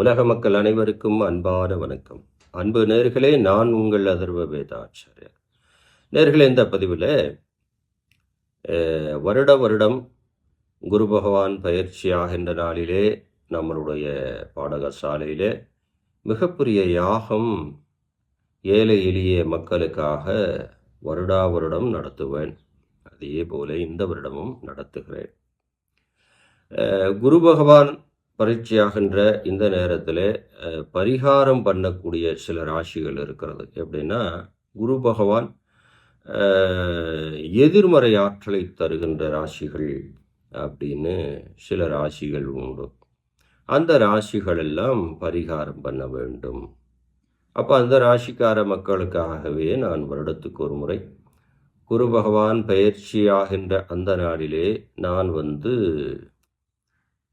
உலக மக்கள் அனைவருக்கும் அன்பான வணக்கம். அன்பு நேர்களே, நான் உங்கள் அதர்வ வேதாச்சாரியர். நேர்களே, இந்த பதிவில் வருட வருடம் குரு பகவான் பயிற்சியாகின்ற நாளிலே நம்மளுடைய பாடகசாலையிலே மிகப்பெரிய யாகம் ஏழை எளிய மக்களுக்காக வருடா வருடம் நடத்துவேன். அதே போல இந்த வருடமும் நடத்துகிறேன். குரு பகவான் பரீட்சையாகின்ற இந்த நேரத்தில் பரிகாரம் பண்ணக்கூடிய சில ராசிகள் இருக்கிறது. எப்படின்னா, குரு பகவான் எதிர்மறை ஆற்றலை தருகின்ற ராசிகள் அப்படின்னு சில ராசிகள் உண்டு. அந்த ராசிகள் எல்லாம் பரிகாரம் பண்ண வேண்டும். அப்போ அந்த ராசிக்கார மக்களுக்காகவே நான் வருடத்துக்கு ஒரு முறை குரு பகவான் பயிற்சியாகின்ற அந்த நாளிலே நான்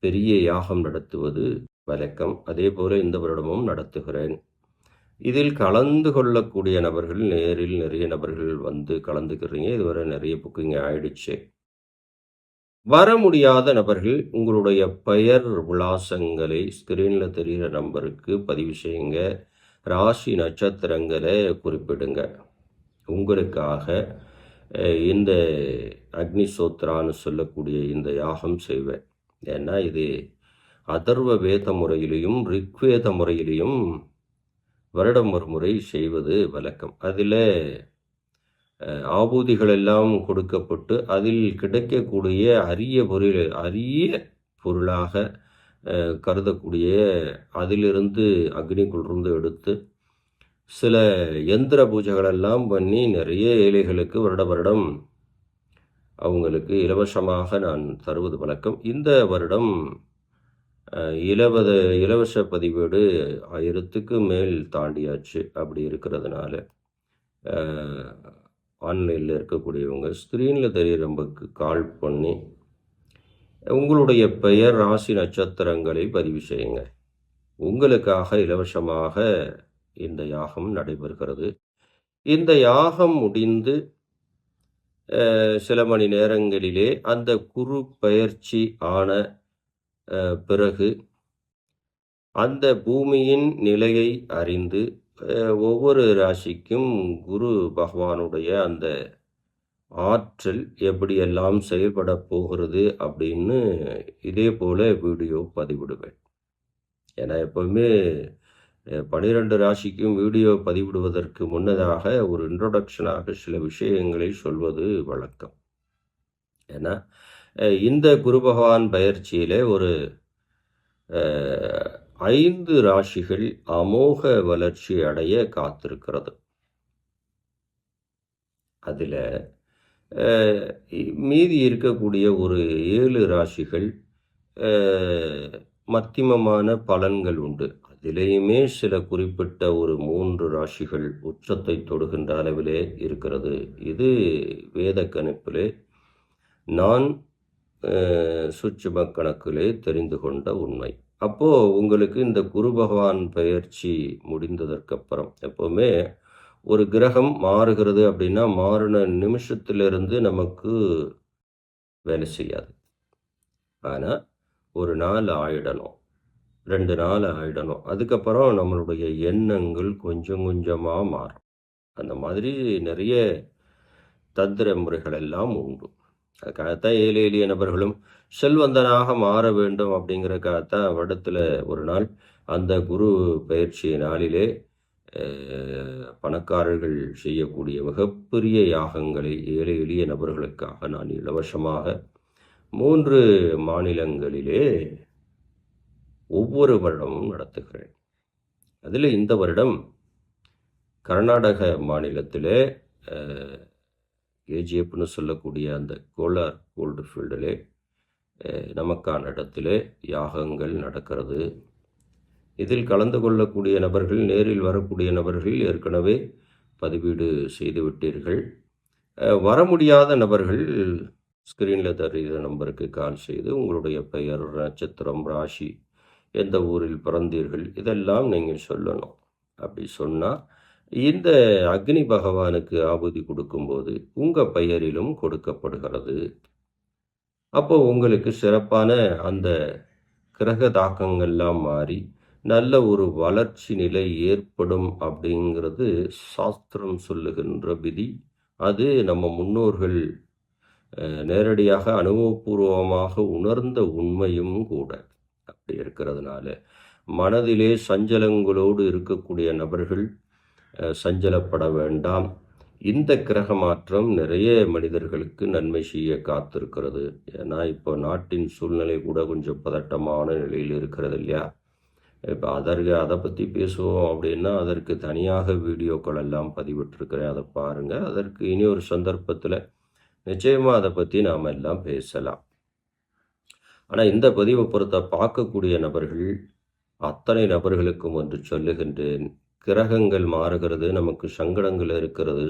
பெரிய யாகம் நடத்துவது வழக்கம். அதே போல இந்த வருடமும் நடத்துகிறேன். இதில் கலந்து கொள்ளக்கூடிய நபர்கள் நேரில் நிறைய நபர்கள் கலந்துக்கிறீங்க. இதுவரை நிறைய புக்கிங் ஆயிடுச்சு. வர முடியாத நபர்கள் உங்களுடைய பெயர் விலாசங்களை ஸ்கிரீனில் தெரிகிற நம்பருக்கு பதிவு செய்யுங்க. ராசி நட்சத்திரங்களை குறிப்பிடுங்க. உங்களுக்காக இந்த அக்னி சோத்ரான்னு சொல்லக்கூடிய இந்த யாகம் செய்வேன். ஏன்னா இது அதர்வ வேத முறையிலையும் ரிக்வேத முறையிலையும் வருடம் ஒரு முறை செய்வது வழக்கம். அதில் ஆபூதிகள் எல்லாம் கொடுக்கப்பட்டு அதில் கிடைக்கக்கூடிய அரிய பொருளாக கருதக்கூடிய அதிலிருந்து அக்னிக்குள்ளிருந்து எடுத்து சில யந்திர பூஜைகளெல்லாம் பண்ணி நிறைய ஏழைகளுக்கு வருடம் அவங்களுக்கு இலவசமாக நான் தருவது வழக்கம். இந்த வருடம் இலவச பதிவேடு 1000க்கு மேல் தாண்டியாச்சு. அப்படி இருக்கிறதுனால ஆன்லைனில் இருக்கக்கூடியவங்க ஸ்க்ரீனில் தெரிகிற நம்பருக்கு கால் பண்ணி உங்களுடைய பெயர் ராசி நட்சத்திரங்களை பதிவு செய்யுங்க. உங்களுக்காக இலவசமாக இந்த யாகம் நடைபெறுகிறது. இந்த யாகம் முடிந்து சில மணி நேரங்களிலே அந்த குரு பயிற்சி ஆன பிறகு அந்த பூமியின் நிலையை அறிந்து ஒவ்வொரு ராசிக்கும் குரு பகவானுடைய அந்த ஆற்றல் எப்படியெல்லாம் செயல்பட போகிறது அப்படின்னு இதே போல வீடியோ பதிவிடுவேன். ஏன்னா எப்பவுமே 12 ராசிக்கும் வீடியோ பதிவிடுவதற்கு முன்னதாக ஒரு இன்ட்ரோடக்ஷனாக சில விஷயங்களை சொல்வது வழக்கம். ஏன்னா இந்த குரு பகவான் பயிற்சியில் ஒரு 5 ராசிகள் அமோக வளர்ச்சி அடைய காத்திருக்கிறது. அதில் மீதி இருக்கக்கூடிய ஒரு 7 ராசிகள் மத்தியமமான பலன்கள் உண்டு. அதிலேயுமே சில குறிப்பிட்ட ஒரு 3 ராசிகள் உச்சத்தை தொடுகின்ற அளவிலே இருக்கிறது. இது வேத கணிப்பிலே நான் சூட்சும கணக்கிலே தெரிந்து கொண்ட உண்மை. அப்போது உங்களுக்கு இந்த குரு பகவான் பயிற்சி முடிந்ததற்கப்புறம் எப்போவுமே ஒரு கிரகம் மாறுகிறது அப்படின்னா மாறின நிமிஷத்திலிருந்து நமக்கு வேலை செய்யாது. ஆனால் ஒரு நாள் ஆயிடணும், 2 நாள் ஆயிடணும். அதுக்கப்புறம் நம்மளுடைய எண்ணங்கள் கொஞ்சம் கொஞ்சமாக மாறும். அந்த மாதிரி நிறைய தந்திர முறைகள் எல்லாம் உண்டு. அதுக்காகத்தான் ஏழை எளிய நபர்களும் செல்வந்தனாக மாற வேண்டும் அப்படிங்கிறக்காகத்தான் வருடத்தில் ஒரு நாள் அந்த குரு பயிற்சி நாளிலே பணக்காரர்கள் செய்யக்கூடிய மிகப்பெரிய யாகங்களை ஏழை எளிய நபர்களுக்காக நான் இலவசமாக 3 மாநிலங்களிலே ஒவ்வொரு வருடமும் நடத்துகிறேன். அதில் இந்த வருடம் கர்நாடக மாநிலத்திலே ஏஜிஎப்னு சொல்லக்கூடிய அந்த கோலார் கோல்டு ஃபீல்டிலே நமக்கான இடத்திலே யாகங்கள் நடக்கிறது. இதில் கலந்து கொள்ளக்கூடிய நபர்கள், நேரில் வரக்கூடிய நபர்கள் ஏற்கனவே பதிவீடு செய்துவிட்டீர்கள். வர முடியாத நபர்கள் ஸ்க்ரீனில் தெரிகிற நம்பருக்கு கால் செய்து உங்களுடைய பெயர், நட்சத்திரம், ராசி, எந்த ஊரில் பிறந்தீர்கள் இதெல்லாம் நீங்கள் சொல்லணும். அப்படி சொன்னால் இந்த அக்னி பகவானுக்கு ஆபூதி கொடுக்கும்போது உங்கள் பெயரிலும் கொடுக்கப்படுகிறது. அப்போ உங்களுக்கு சிறப்பான அந்த கிரக தாக்கங்கள்லாம் மாறி நல்ல ஒரு வளர்ச்சி நிலை ஏற்படும் அப்படிங்கிறது சாஸ்திரம் சொல்லுகின்ற விதி. அது நம்ம முன்னோர்கள் நேரடியாக அனுபவபூர்வமாக உணர்ந்த உண்மையும் கூட. அப்படி இருக்கிறதுனால மனதிலே சஞ்சலங்களோடு இருக்கக்கூடிய நபர்கள் சஞ்சலப்பட வேண்டாம். இந்த கிரக மாற்றம் நிறைய மனிதர்களுக்கு நன்மை செய்ய காத்திருக்கிறது. ஏன்னா இப்போ நாட்டின் சூழ்நிலை கூட கொஞ்சம் பதட்டமான நிலையில் இருக்கிறது இல்லையா? இப்போ அதை பற்றி பேசுவோம் அப்படின்னா அதற்கு தனியாக வீடியோக்கள் எல்லாம் பதிவிட்டிருக்கிறேன், அதை பாருங்கள். அதற்கு இனி ஒரு சந்தர்ப்பத்தில் நிச்சயமாக அதை பற்றி நாம் எல்லாம் பேசலாம். ஆனால் இந்த பதிவை பொறுத்த பார்க்கக்கூடிய நபர்கள் அத்தனை நபர்களுக்கும் ஒன்று சொல்லுகின்றேன். கிரகங்கள் மாறுகிறது, நமக்கு சங்கடங்கள் இருக்கிறது,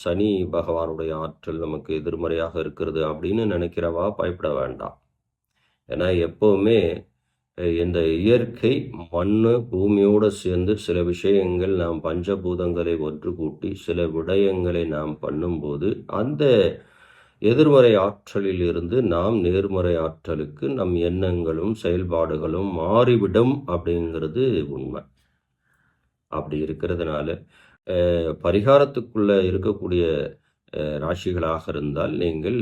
சனி பகவானுடைய ஆற்றல் நமக்கு எதிர்மறையாக இருக்கிறது அப்படின்னு நினைக்கிறவா பயப்பட வேண்டாம். ஏன்னா எப்போவுமே இந்த இயற்கை மண்ணு பூமியோடு சேர்ந்து சில விஷயங்கள் நாம் பஞ்சபூதங்களை ஒன்று கூட்டி சில விடயங்களை நாம் பண்ணும்போது அந்த எதிர்மறை ஆற்றலில் இருந்து நாம் நேர்மறை ஆற்றலுக்கு நம் எண்ணங்களும் செயல்பாடுகளும் மாறிவிடும் அப்படிங்கிறது உண்மை. அப்படி இருக்கிறதுனால பரிகாரத்துக்குள்ள இருக்கக்கூடிய ராசிகளாக இருந்தால் நீங்கள்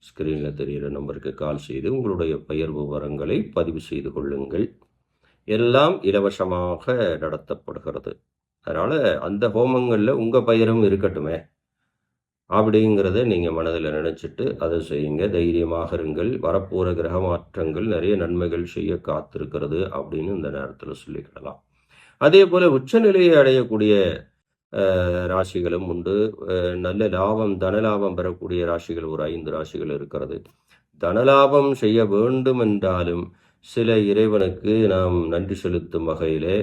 ஸ்கிரீனில் தெரிகிற நம்பருக்கு கால் செய்து உங்களுடைய பெயர் விவரங்களை பதிவு செய்து கொள்ளுங்கள். எல்லாம் இலவசமாக நடத்தப்படுகிறது. அதனால் அந்த ஹோமங்களில் உங்கள் பெயரும் இருக்கட்டுமே அப்படிங்கிறத நீங்கள் மனதில் நினச்சிட்டு அதை செய்யுங்க. தைரியமாக இருங்கள். வரப்போகிற கிரக மாற்றங்கள் நிறைய நன்மைகள் செய்ய காத்திருக்கிறது அப்படின்னு இந்த நேரத்தில் சொல்லிக்கிடலாம். அதே போல் உச்சநிலையை அடையக்கூடிய ராசிகளும் உண்டு. நல்ல லாபம் தனலாபம் பெறக்கூடிய ராசிகள் ஒரு 5 ராசிகள் இருக்கிறது. தனலாபம் செய்ய வேண்டும் என்றாலும் சில இறைவனுக்கு நாம் நன்றி செலுத்தும் வகையிலே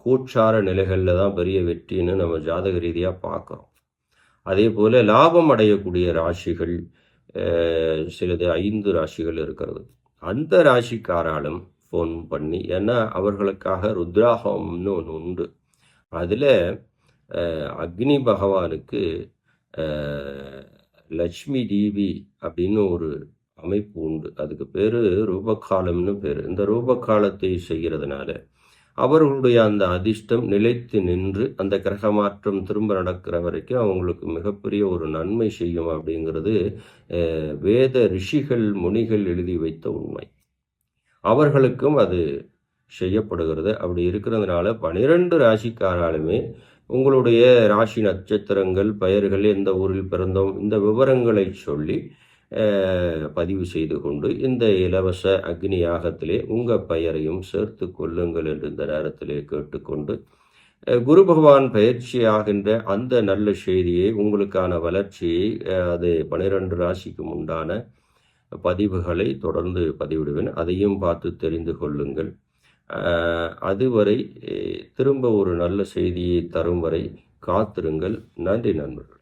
கூச்சார நிலைகளில் தான் பெரிய வெற்றின்னு நம்ம ஜாதக ரீதியாக பார்க்குறோம். அதே போல் லாபம் அடையக்கூடிய ராசிகள் சிலது 5 ராசிகள் இருக்கிறது. அந்த ராசிக்காராலும் ஃபோன் பண்ணி, ஏன்னா அவர்களுக்காக ருத்ராகம்னு ஒன்று உண்டு. அதில் அக்னி பகவானுக்கு லட்சுமி தேவி அப்படின்னு ஒரு அமைப்பு உண்டு. அதுக்கு பேர் ரூபகாலம்னு பேர். இந்த ரூபகாலத்தை செய்கிறதுனால அவர்களுடைய அந்த அதிர்ஷ்டம் நிலைத்து நின்று அந்த கிரக மாற்றம் திரும்ப நடக்கிற வரைக்கும் அவங்களுக்கு மிகப்பெரிய ஒரு நன்மை செய்யும் அப்படிங்கிறது வேத ரிஷிகள் முனிகள் எழுதி வைத்த உண்மை. அவர்களுக்கும் அது செய்யப்படுகிறது. அப்படி இருக்கிறதுனால 12 ராசிக்காராலுமே உங்களுடைய ராசி நட்சத்திரங்கள் பெயர்கள் எந்த ஊரில் பிறந்தோம் இந்த விவரங்களை சொல்லி பதிவு செய்து கொண்டு இந்த இலவச அக்னி யாகத்திலே உங்கள் பெயரையும் சேர்த்து கொள்ளுங்கள் என்று இந்த நேரத்திலே கேட்டுக்கொண்டு குரு பகவான் பயிற்சியாகின்ற அந்த நல்ல செய்தியை உங்களுக்கான வளர்ச்சியை அது 12 ராசிக்கும் உண்டான பதிவுகளை தொடர்ந்து பதிவிடுவேன். அதையும் பார்த்து தெரிந்து கொள்ளுங்கள். அதுவரை திரும்ப ஒரு நல்ல செய்தியை தரும் வரை காத்திருங்கள். நன்றி நண்பர்கள்.